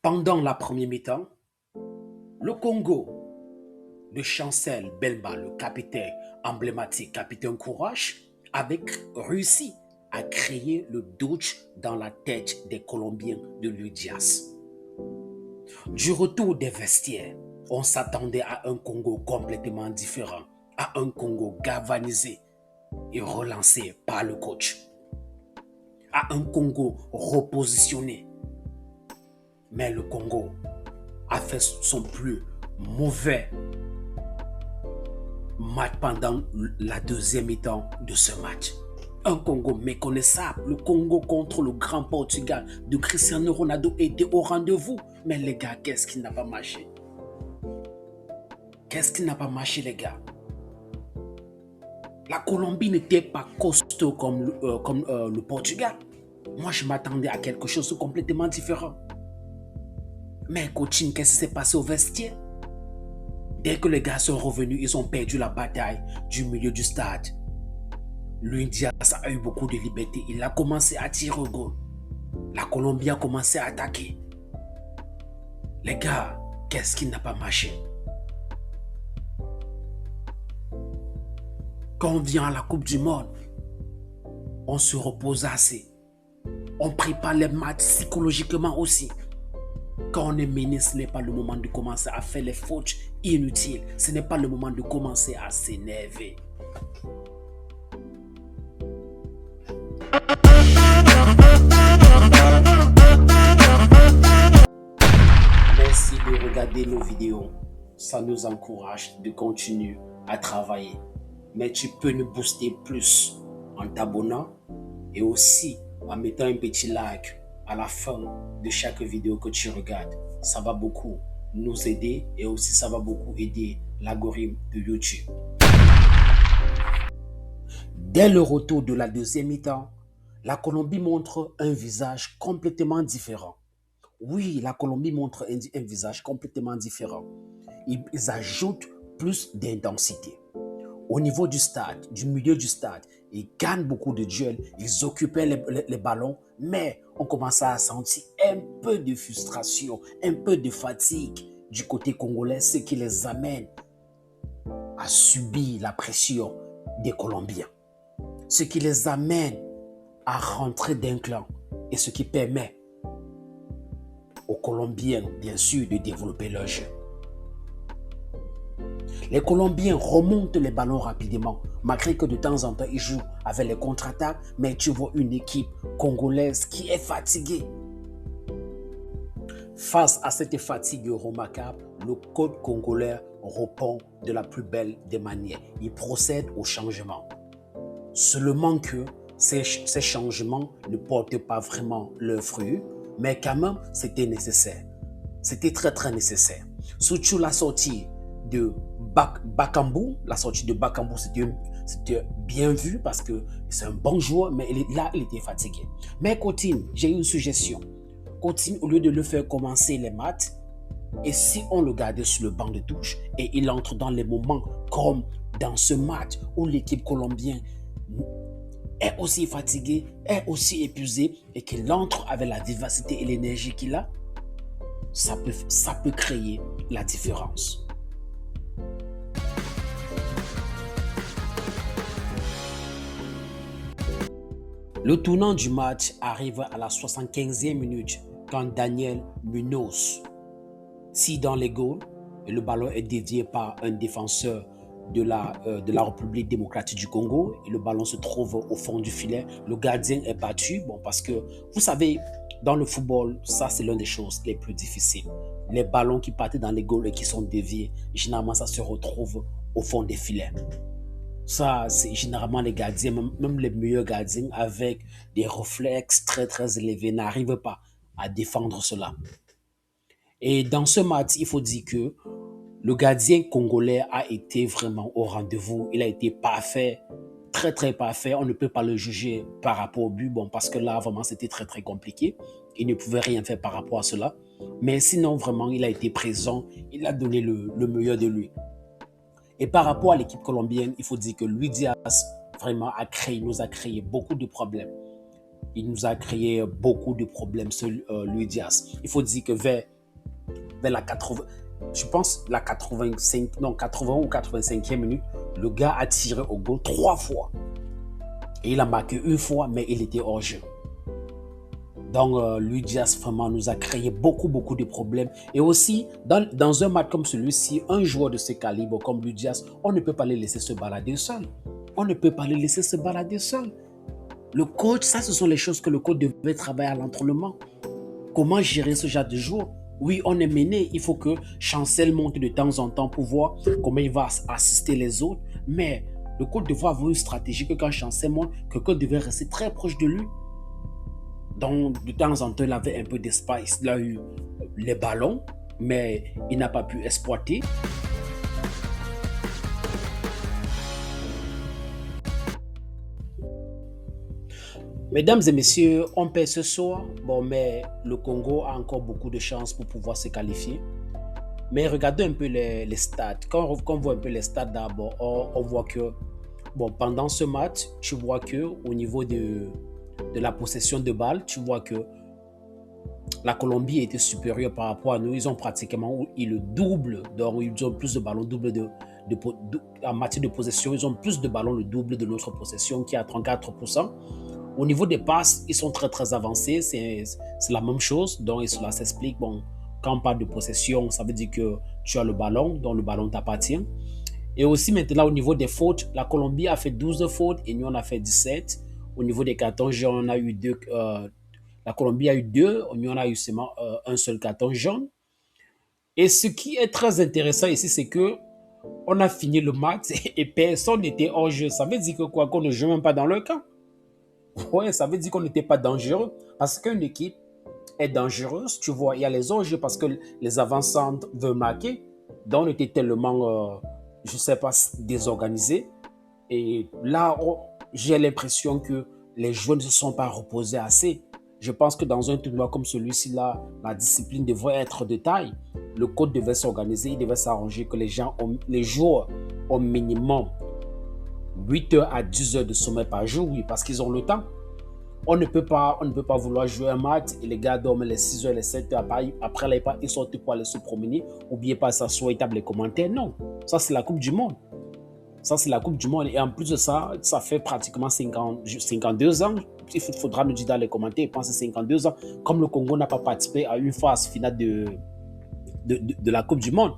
Pendant la première mi-temps, le Congo de Chancel Belma, le capitaine emblématique, capitaine Courage, avait réussi à créer le doute dans la tête des Colombiens de l'UDIAS. Du retour des vestiaires, on s'attendait à un Congo complètement différent, à un Congo galvanisé et relancé par le coach, à un Congo repositionné. Mais le Congo a fait son plus mauvais match pendant la deuxième mi-temps de ce match. Un Congo méconnaissable. Le Congo contre le grand Portugal de Cristiano Ronaldo était au rendez-vous. Mais les gars, qu'est-ce qui n'a pas marché? Qu'est-ce qui n'a pas marché, les gars? La Colombie n'était pas costaud comme le Portugal. Moi, je m'attendais à quelque chose de complètement différent. Mais coaching, qu'est-ce qui s'est passé au vestiaire? Dès que les gars sont revenus, ils ont perdu la bataille du milieu du stade. L'Indias a eu beaucoup de liberté. Il a commencé à tirer au goal. La Colombie a commencé à attaquer. Les gars, qu'est-ce qui n'a pas marché? Quand on vient à la Coupe du Monde, on se repose assez. On prépare les matchs psychologiquement aussi. Quand on est mené, ce n'est pas le moment de commencer à faire les fautes inutiles. Ce n'est pas le moment de commencer à s'énerver. Merci de regarder nos vidéos. Ça nous encourage de continuer à travailler. Mais tu peux nous booster plus en t'abonnant et aussi en mettant un petit like à la fin de chaque vidéo que tu regardes. Ça va beaucoup nous aider et aussi ça va beaucoup aider l'algorithme de YouTube. Dès le retour de la deuxième mi-temps, la Colombie montre un visage complètement différent. Oui, la Colombie montre un visage complètement différent. Ils ajoutent plus d'intensité. Au niveau du stade, du milieu du stade, ils gagnent beaucoup de duels, ils occupaient les ballons, mais on commençait à sentir un peu de frustration, un peu de fatigue du côté congolais, ce qui les amène à subir la pression des Colombiens, ce qui les amène à rentrer d'un clan et ce qui permet aux Colombiens, bien sûr, de développer leur jeu. Les Colombiens remontent les ballons rapidement, malgré que de temps en temps, ils jouent avec les contre-attaques, mais tu vois une équipe congolaise qui est fatiguée. Face à cette fatigue remarquable, le code congolais répond de la plus belle des manières. Il procède au changement. Seulement que ces changements ne portent pas vraiment leurs fruits, mais quand même, c'était nécessaire. C'était très, très nécessaire. Surtout la sortie de Bakambu. La sortie de Bakambu, c'était bien vu parce que c'est un bon joueur, mais là, il était fatigué. Mais Coutinho, j'ai une suggestion. Coutinho, au lieu de le faire commencer les matchs, et si on le gardait sur le banc de touche et il entre dans les moments comme dans ce match où l'équipe colombienne est aussi fatiguée, est aussi épuisée et qu'il entre avec la vivacité et l'énergie qu'il a, ça peut créer la différence. Le tournant du match arrive à la 75e minute quand Daniel Munoz tire dans les goals et le ballon est dévié par un défenseur de la République démocratique du Congo et le ballon se trouve au fond du filet. Le gardien est battu, parce que vous savez, dans le football, ça c'est l'une des choses les plus difficiles. Les ballons qui partent dans les goals et qui sont déviés, généralement ça se retrouve au fond des filets. Ça, c'est généralement les gardiens, même les meilleurs gardiens avec des réflexes très très élevés n'arrivent pas à défendre cela. Et dans ce match, il faut dire que le gardien congolais a été vraiment au rendez-vous. Il a été parfait, très très parfait. On ne peut pas le juger par rapport au but, parce que là vraiment c'était très très compliqué. Il ne pouvait rien faire par rapport à cela. Mais sinon vraiment, il a été présent, il a donné le meilleur de lui. Et par rapport à l'équipe colombienne, il faut dire que Luis Diaz vraiment nous a créé beaucoup de problèmes. Il nous a créé beaucoup de problèmes, Luis Diaz. Il faut dire que vers vers la 80, je pense la 85, non 80 ou 85e minute, le gars a tiré au goal 3 fois. Et il a marqué une fois, mais il était hors jeu. Donc, Luis Diaz vraiment nous a créé beaucoup de problèmes. Et aussi, dans un match comme celui-ci, un joueur de ce calibre comme Luis Diaz, on ne peut pas le laisser se balader seul. On ne peut pas le laisser se balader seul. Le coach, ça, ce sont les choses que le coach devait travailler à l'entraînement. Comment gérer ce genre de joueur? Oui, on est mené. Il faut que Chancel monte de temps en temps pour voir comment il va assister les autres. Mais le coach devait avoir une stratégie que quand Chancel monte, que le coach devait rester très proche de lui. Donc, de temps en temps, il avait un peu d'espace. Il a eu les ballons, mais il n'a pas pu exploiter. Mesdames et messieurs, on perd ce soir. Bon, mais le Congo a encore beaucoup de chances pour pouvoir se qualifier. Mais regardez un peu les stats. Quand on voit un peu les stats d'abord, on voit que bon, pendant ce match, tu vois que au niveau de la possession de balles, tu vois que la Colombie était supérieure par rapport à nous. Ils ont pratiquement eu le double. Donc, ils ont plus de ballons, en matière de possession. Ils ont plus de ballons, le double de notre possession qui est à 34%. Au niveau des passes, ils sont très avancés. C'est la même chose. Donc, cela s'explique. Bon, quand on parle de possession, ça veut dire que tu as le ballon, donc le ballon t'appartient. Et aussi maintenant, au niveau des fautes, la Colombie a fait 12 fautes et nous, on a fait 17. Au niveau des cartons jaunes, on a eu 2. La Colombie a eu 2, nous, on a eu seulement un seul carton jaune. Et ce qui est très intéressant ici, c'est que on a fini le match et personne n'était hors jeu. Ça veut dire que quoi, qu'on ne joue même pas dans le camp. Ouais, ça veut dire qu'on n'était pas dangereux. Parce qu'une équipe est dangereuse, tu vois, il y a les hors-jeux parce que les avançants veulent marquer. Donc, on était tellement, je ne sais pas, désorganisés. Et là, j'ai l'impression que les joueurs ne se sont pas reposés assez. Je pense que dans un tournoi comme celui-ci, là, la discipline devrait être de taille. Le coach devait s'organiser, il devait s'arranger que les joueurs ont minimum 8 heures à 10 heures de sommeil par jour, oui, parce qu'ils ont le temps. On ne peut pas vouloir jouer un match et les gars dorment les 6 heures, les 7 heures. Après, là, ils sortent pour aller se promener. N'oubliez pas s'asseoir et taper les commentaires. Non, ça, c'est la Coupe du Monde. Ça, c'est la Coupe du Monde. Et en plus de ça, ça fait pratiquement 52 ans. Il faudra nous dire dans les commentaires, je pense que c'est 52 ans. Comme le Congo n'a pas participé à une phase finale de la Coupe du Monde.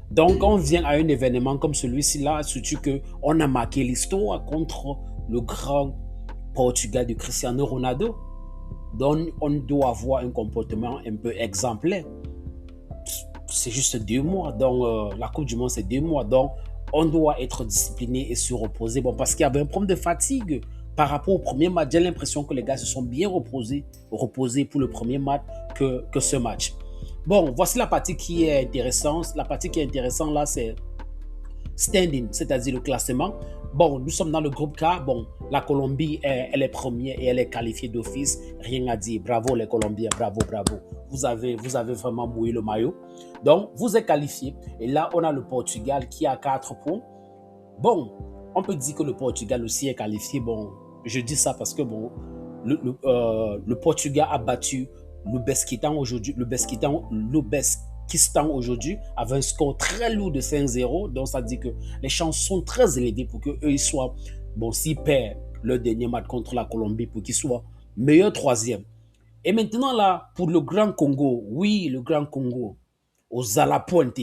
Donc, on vient à un événement comme celui-ci, là, surtout qu'on a marqué l'histoire contre le grand Portugal de Cristiano Ronaldo. Donc, on doit avoir un comportement un peu exemplaire. C'est juste 2 mois. Donc, la Coupe du Monde, c'est 2 mois. Donc, on doit être discipliné et se reposer. Bon, parce qu'il y avait un problème de fatigue par rapport au premier match. J'ai l'impression que les gars se sont bien reposés pour le premier match que ce match. Bon, voici la partie qui est intéressante. La partie qui est intéressante là, c'est standing, c'est-à-dire le classement. Bon, nous sommes dans le groupe K. Bon, la Colombie, elle est première et elle est qualifiée d'office. Rien à dire. Bravo les Colombiens, bravo. Vous avez vraiment mouillé le maillot. Donc, vous êtes qualifiés. Et là, on a le Portugal qui a 4 points. Bon, on peut dire que le Portugal aussi est qualifié. Bon, je dis ça parce que bon, le Portugal a battu l'Ouzbékistan aujourd'hui. L'Ouzbékistan aujourd'hui avait un score très lourd de 5-0. Donc, ça dit que les chances sont très élevées pour qu'eux ils soient, bon, s'ils perdent le dernier match contre la Colombie, pour qu'ils soient meilleur troisième. Et maintenant, là, pour le Grand Congo, oui, le Grand Congo, aux à la pointe,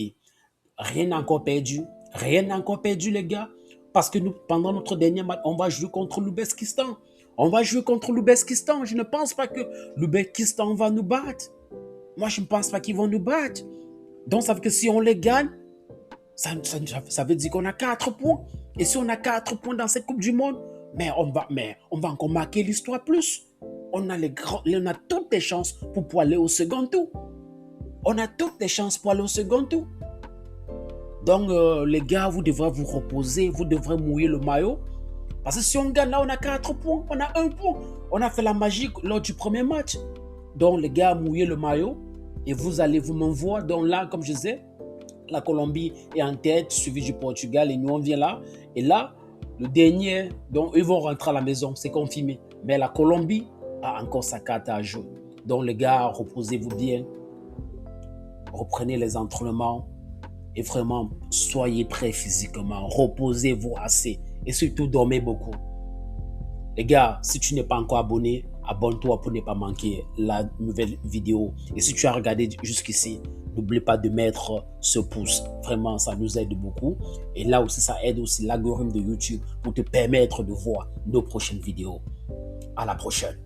rien n'a encore perdu. Rien n'a encore perdu, les gars. Parce que nous, pendant notre dernier match, on va jouer contre l'Ouzbékistan. On va jouer contre l'Ouzbékistan. Je ne pense pas que l'Ouzbékistan va nous battre. Moi, je ne pense pas qu'ils vont nous battre. Donc, ça veut dire que si on les gagne, ça veut dire qu'on a 4 points. Et si on a 4 points dans cette Coupe du Monde, mais on va encore marquer l'histoire plus. On a toutes les chances pour pouvoir aller au second tour. On a toutes les chances pour aller au second tour. Donc, les gars, vous devrez vous reposer, vous devrez mouiller le maillot. Parce que si on gagne, là, on a 4 points, on a 1 point. On a fait la magie lors du premier match. Donc, les gars, mouillez le maillot et vous allez vous m'envoyer. Donc là, comme je disais, la Colombie est en tête, suivi du Portugal et nous, on vient là. Et là, le dernier, donc ils vont rentrer à la maison, c'est confirmé. Mais la Colombie a encore sa carte à jouer. Donc, les gars, reposez-vous bien. reprenez les entraînements et vraiment soyez prêts physiquement, reposez-vous assez et surtout dormez beaucoup. Les gars, si tu n'es pas encore abonné, abonne-toi pour ne pas manquer la nouvelle vidéo. Et si tu as regardé jusqu'ici, n'oublie pas de mettre ce pouce. Vraiment, ça nous aide beaucoup. Et là aussi, ça aide aussi l'algorithme de YouTube pour te permettre de voir nos prochaines vidéos. À la prochaine.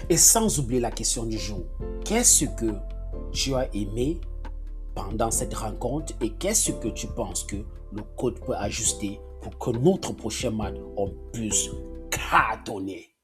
Et sans oublier la question du jour, qu'est-ce que tu as aimé pendant cette rencontre et qu'est-ce que tu penses que le coach peut ajuster pour que notre prochain match, on puisse cartonner?